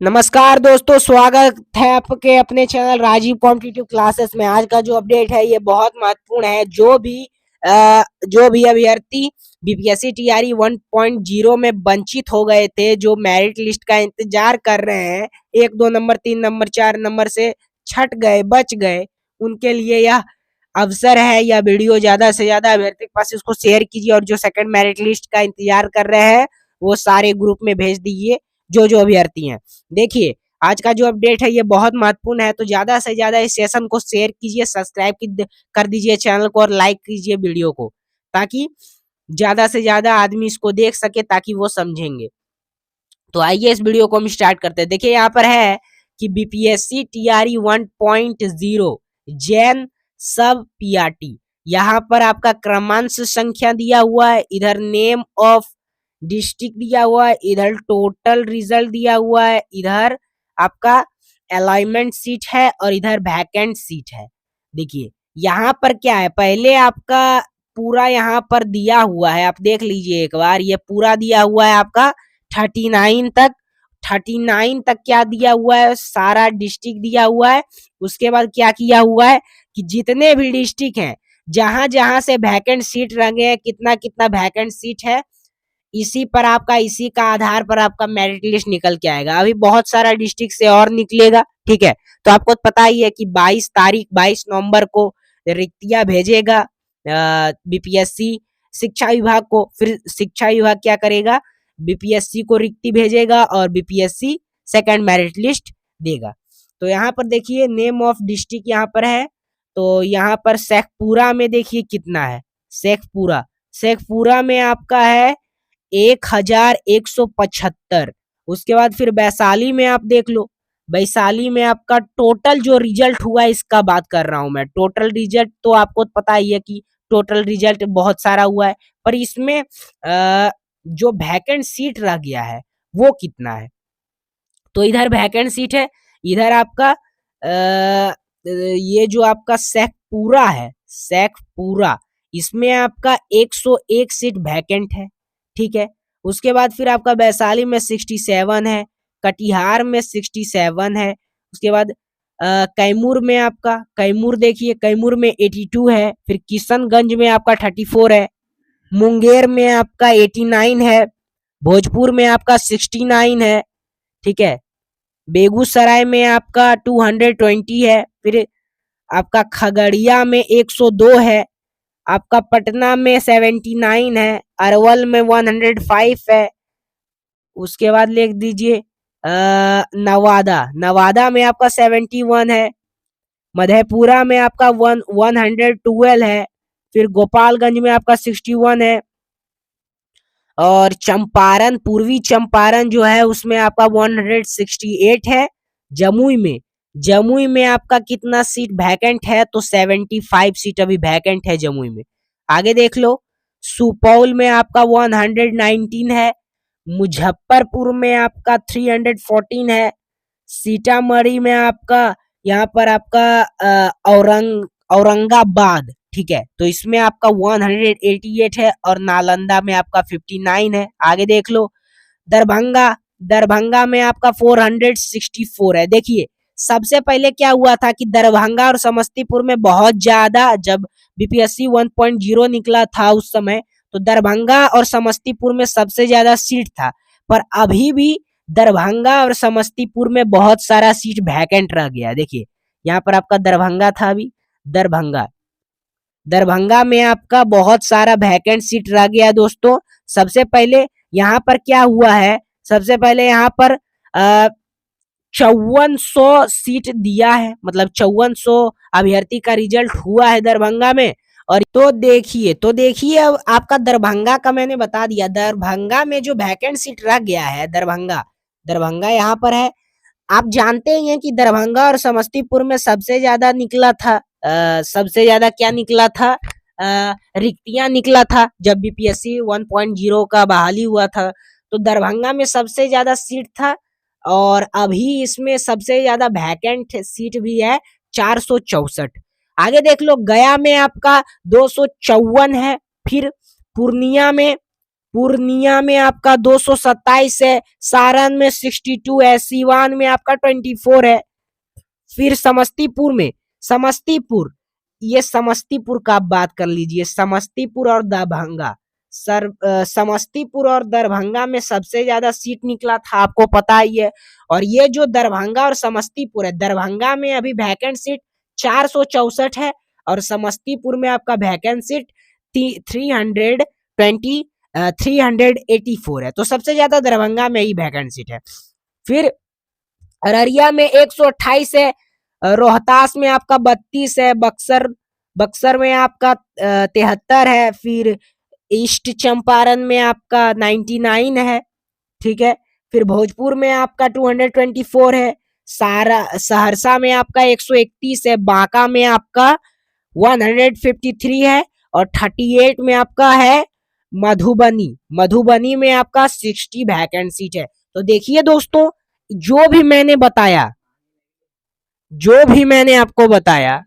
नमस्कार दोस्तों, स्वागत है आपके अपने चैनल राजीव कॉम्पिटिटिव क्लासेस में। आज का जो अपडेट है ये बहुत महत्वपूर्ण है। जो भी अभ्यर्थी बीपीएससी टीआरई 1.0 में वंचित हो गए थे, जो मेरिट लिस्ट का इंतजार कर रहे हैं, 1, 2 नंबर, 3 नंबर, 4 नंबर से छट गए, बच गए, उनके लिए यह अवसर है। यह वीडियो ज्यादा से ज्यादा अभ्यर्थी के पास इसको शेयर कीजिए और जो सेकंड मेरिट लिस्ट का इंतजार कर रहे हैं वो सारे ग्रुप में भेज दीजिए, जो जो अभ्यर्थी हैं। देखिए, आज का जो अपडेट है ये बहुत महत्वपूर्ण है, तो ज्यादा से ज्यादा इस सेशन को शेयर कीजिए, सब्सक्राइब कर दीजिए चैनल को और लाइक कीजिए वीडियो को, ताकि ज्यादा से ज्यादा आदमी इसको देख सके, ताकि वो समझेंगे। तो आइए इस वीडियो को हम स्टार्ट करते हैं। देखिए, यहाँ पर है कि बीपीएससी टीआरई 1.0 जैन सब पीआरटी, यहाँ पर आपका क्रमांश संख्या दिया हुआ है, इधर नेम ऑफ डिस्ट्रिक्ट दिया हुआ है, इधर टोटल रिजल्ट दिया हुआ है, इधर आपका अलाइनमेंट सीट है और इधर वैकेंट सीट है। देखिए, यहाँ पर क्या है, पहले आपका पूरा यहाँ पर दिया हुआ है, आप देख लीजिए एक बार, ये पूरा दिया हुआ है आपका 39 तक क्या दिया हुआ है, सारा डिस्ट्रिक्ट दिया हुआ है। उसके बाद क्या किया हुआ है कि जितने भी डिस्ट्रिक्ट हैं, जहां जहां से वैकेंट सीट रंगे हैं, कितना कितना वैकेंट सीट है, इसी का आधार पर आपका मेरिट लिस्ट निकल के आएगा। अभी बहुत सारा डिस्ट्रिक्ट से और निकलेगा, ठीक है। तो आपको पता ही है कि 22 नवंबर को रिक्तियां भेजेगा बीपीएससी शिक्षा विभाग को। फिर शिक्षा विभाग क्या करेगा, बीपीएससी को रिक्ति भेजेगा और बीपीएससी सेकंड मेरिट लिस्ट देगा। तो यहाँ पर देखिए, नेम ऑफ डिस्ट्रिक्ट यहाँ पर है, तो यहाँ पर शेखपुरा में देखिए कितना है। शेखपुरा में आपका है 1175। उसके बाद फिर वैशाली में आप देख लो, वैशाली में आपका टोटल जो रिजल्ट हुआ है, इसका बात कर रहा हूं मैं। टोटल रिजल्ट तो आपको पता ही है कि टोटल रिजल्ट बहुत सारा हुआ है, पर इसमें जो वैकेंट सीट रह गया है वो कितना है। तो इधर वैकेंट सीट है, इधर आपका ये जो आपका शेखपुरा, इसमें आपका 101 सीट वैकेंट है, ठीक है। उसके बाद फिर आपका वैशाली में 67 है, कटिहार में 67 है। उसके बाद कैमूर देखिए, कैमूर में 82 है। फिर किशनगंज में आपका 34 है, मुंगेर में आपका 89 है, भोजपुर में आपका 69 है, ठीक है। बेगूसराय में आपका 220 है। फिर आपका खगड़िया में 102 है, आपका पटना में 79 है, अरवल में 105 है। उसके बाद लिख दीजिए नवादा में आपका 71 है, मधेपुरा में आपका 112 है। फिर गोपालगंज में आपका 61 है, और पूर्वी चंपारण जो है उसमें आपका 168 है। जमुई में आपका कितना सीट वैकेंट है, तो 75 सीट अभी वैकेंट है जमुई में। आगे देख लो, सुपौल में आपका 119 है, मुजफ्फरपुर में आपका 314 है, सीतामढ़ी में आपका, यहाँ पर आपका औरंगाबाद, ठीक है, तो इसमें आपका 188 है, और नालंदा में आपका 59 है। आगे देख लो, दरभंगा में आपका 464 है। देखिए, सबसे पहले क्या हुआ था कि दरभंगा और समस्तीपुर में बहुत ज्यादा, जब बीपीएससी 1.0 निकला था उस समय, तो दरभंगा और समस्तीपुर में सबसे ज्यादा सीट था। पर अभी भी दरभंगा और समस्तीपुर में बहुत सारा सीट वैकेंट रह गया। देखिए, यहाँ पर आपका दरभंगा था, अभी दरभंगा में आपका बहुत सारा वैकेंट सीट रह गया दोस्तों। सबसे पहले यहाँ पर क्या हुआ है, सबसे पहले यहाँ पर 5400 सीट दिया है, मतलब 5400 अभ्यर्थी का रिजल्ट हुआ है दरभंगा में। और तो देखिए अब आपका दरभंगा का मैंने बता दिया, दरभंगा में जो वैकेंट सीट रह गया है, दरभंगा यहाँ पर है। आप जानते ही हैं कि दरभंगा और समस्तीपुर में सबसे ज्यादा निकला था, सबसे ज्यादा क्या निकला था, रिक्तियां निकला था जब बीपीएससी 1.0 का बहाली हुआ था। तो दरभंगा में सबसे ज्यादा सीट था, और अभी इसमें सबसे ज्यादा वैकेंट सीट भी है 464। आगे देख लो, गया में आपका 254 है। फिर पूर्णिया पूर्णिया में आपका 227 है, सारण में 62 है, सीवान में आपका 24 है। फिर समस्तीपुर, ये समस्तीपुर का आप बात कर लीजिए, समस्तीपुर और दरभंगा। समस्तीपुर और दरभंगा में सबसे ज्यादा सीट निकला था, आपको पता ही है। और ये जो दरभंगा और समस्तीपुर है, दरभंगा में अभी वैकेंट सीट 464 है और समस्तीपुर में आपका वैकेंट सीट 384 है। तो सबसे ज्यादा दरभंगा में ही वैकेंट सीट है। फिर अररिया में 128 है, रोहतास में आपका 32 है, बक्सर में आपका 73 है। फिर ईस्ट चंपारण में आपका 99 है, ठीक है। फिर भोजपुर में आपका 224 है, सहरसा में आपका 131 है, बांका में आपका 153 है और 38 में आपका है मधुबनी में आपका 60 वैकेंट सीट है। तो देखिए दोस्तों, जो भी मैंने आपको बताया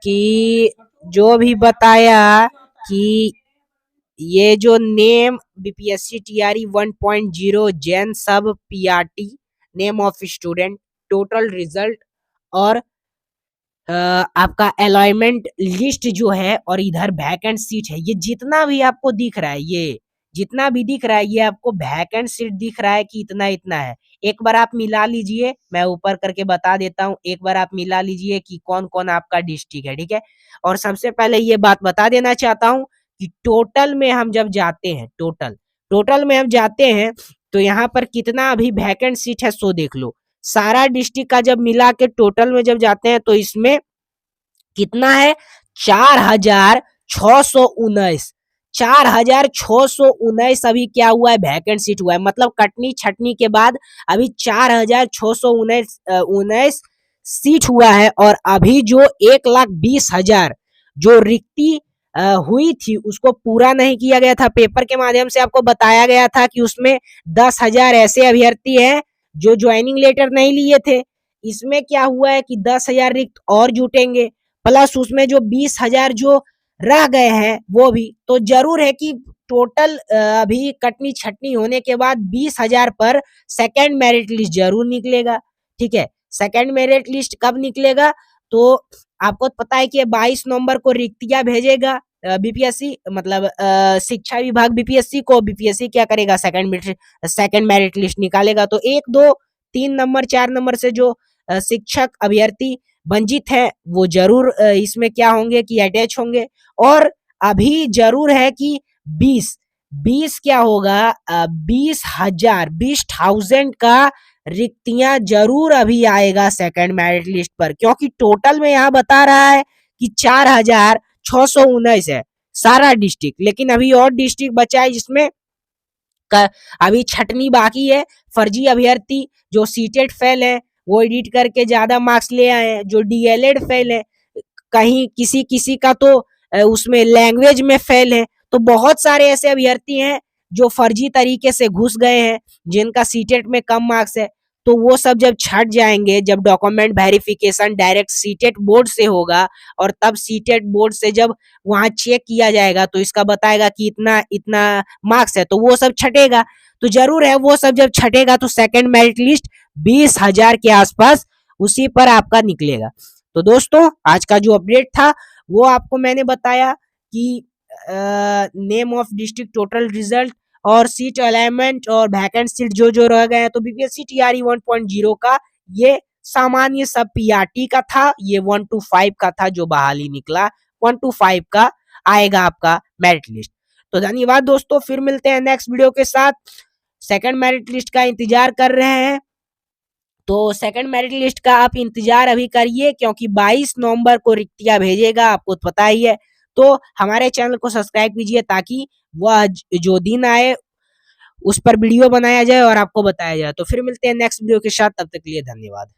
कि ये जो नेम बीपीएससी टीआरई 1.0 जैन सब PRT, name of student, total result और आपका अलॉयमेंट लिस्ट जो है और इधर वैकेंट सीट है, ये जितना भी आपको दिख रहा है, ये आपको वैकेंट सीट दिख रहा है कि इतना है। एक बार आप मिला लीजिए, मैं ऊपर करके बता देता हूँ, एक बार आप मिला लीजिए कि कौन कौन आपका डिस्ट्रिक्ट है, ठीक है। और सबसे पहले ये बात बता देना चाहता हूँ कि टोटल में हम जब जाते हैं, टोटल में हम जाते हैं तो यहाँ पर कितना अभी वैकेंट सीट है सो देख लो। सारा डिस्ट्रिक्ट का जब मिला के टोटल में जब जाते हैं तो इसमें कितना है, 4,619 अभी क्या हुआ है, वैकेंट सीट हुआ है। मतलब कटनी छटनी के बाद अभी 4,619 सीट हुआ है। और अभी जो 1,20,000 जो रिक्ति हुई थी उसको पूरा नहीं किया गया था। पेपर के माध्यम से आपको बताया गया था कि उसमें 10,000 ऐसे अभ्यर्थी हैं जो ज्वाइनिंग लेटर नहीं लिए थे। इसमें क्या हुआ है कि 10,000 रिक्त और जुटेंगे, प्लस उसमें जो 20,000 जो रह गए हैं वो भी। तो जरूर है कि टोटल अभी कटनी छटनी होने के बाद 20,000 पर सेकेंड मेरिट लिस्ट जरूर निकलेगा, ठीक है। सेकेंड मेरिट लिस्ट कब निकलेगा तो आपको पता है कि 22 नवंबर को रिक्तियां भेजेगा बीपीएससी, मतलब शिक्षा विभाग बीपीएससी को। बीपीएससी क्या करेगा, सेकेंड मेरिट लिस्ट निकालेगा। तो 1, 2, 3 नंबर 4 नंबर से जो शिक्षक अभ्यर्थी वंचित है वो जरूर इसमें क्या होंगे कि अटैच होंगे। और अभी जरूर है कि 20 क्या होगा, 20,000 का रिक्तियां जरूर अभी आएगा सेकंड मेरिट लिस्ट पर, क्योंकि टोटल में यहाँ बता रहा है कि 4,619 है सारा डिस्ट्रिक्ट। लेकिन अभी और डिस्ट्रिक्ट बचा है जिसमें अभी छटनी बाकी है। फर्जी अभ्यर्थी जो सीटेट फेल है वो एडिट करके ज्यादा मार्क्स ले आए हैं। जो डीएलएड फेल है, कहीं किसी का तो उसमें लैंग्वेज में फेल है। तो बहुत सारे ऐसे अभ्यर्थी हैं जो फर्जी तरीके से घुस गए हैं, जिनका सीटेट में कम मार्क्स है। तो वो सब जब छट जाएंगे, जब document verification direct CTET board से होगा और तब सीटेट बोर्ड से जब वहां चेक किया जाएगा तो इसका बताएगा कि इतना मार्क्स है, तो वो सब छटेगा। तो जरूर है वो सब जब छटेगा तो सेकंड मेरिट लिस्ट 20,000 के आसपास उसी पर आपका निकलेगा। तो दोस्तों, आज का जो अपडेट था वो आपको मैंने बताया कि name of district, total result और सीट अलाइनमेंट और वैकेंट सीट जो रह गए हैं। तो बीपीएससी टीआरई 1.0 का ये सामान्य सब पीआरटी का था, ये 1 to 5 का था जो बहाली निकला। 1 to 5 का आएगा आपका मेरिट लिस्ट। तो धन्यवाद दोस्तों, फिर मिलते हैं नेक्स्ट वीडियो के साथ। सेकंड मेरिट लिस्ट का इंतजार कर रहे हैं तो सेकंड मेरिट लिस्ट का आप इंतजार अभी करिए, क्योंकि 22 नवंबर को रिक्तियां भेजेगा, आपको तो पता ही है। तो हमारे चैनल को सब्सक्राइब कीजिए ताकि वह जो दिन आए उस पर वीडियो बनाया जाए और आपको बताया जाए। तो फिर मिलते हैं नेक्स्ट वीडियो के साथ, तब तक के लिए धन्यवाद।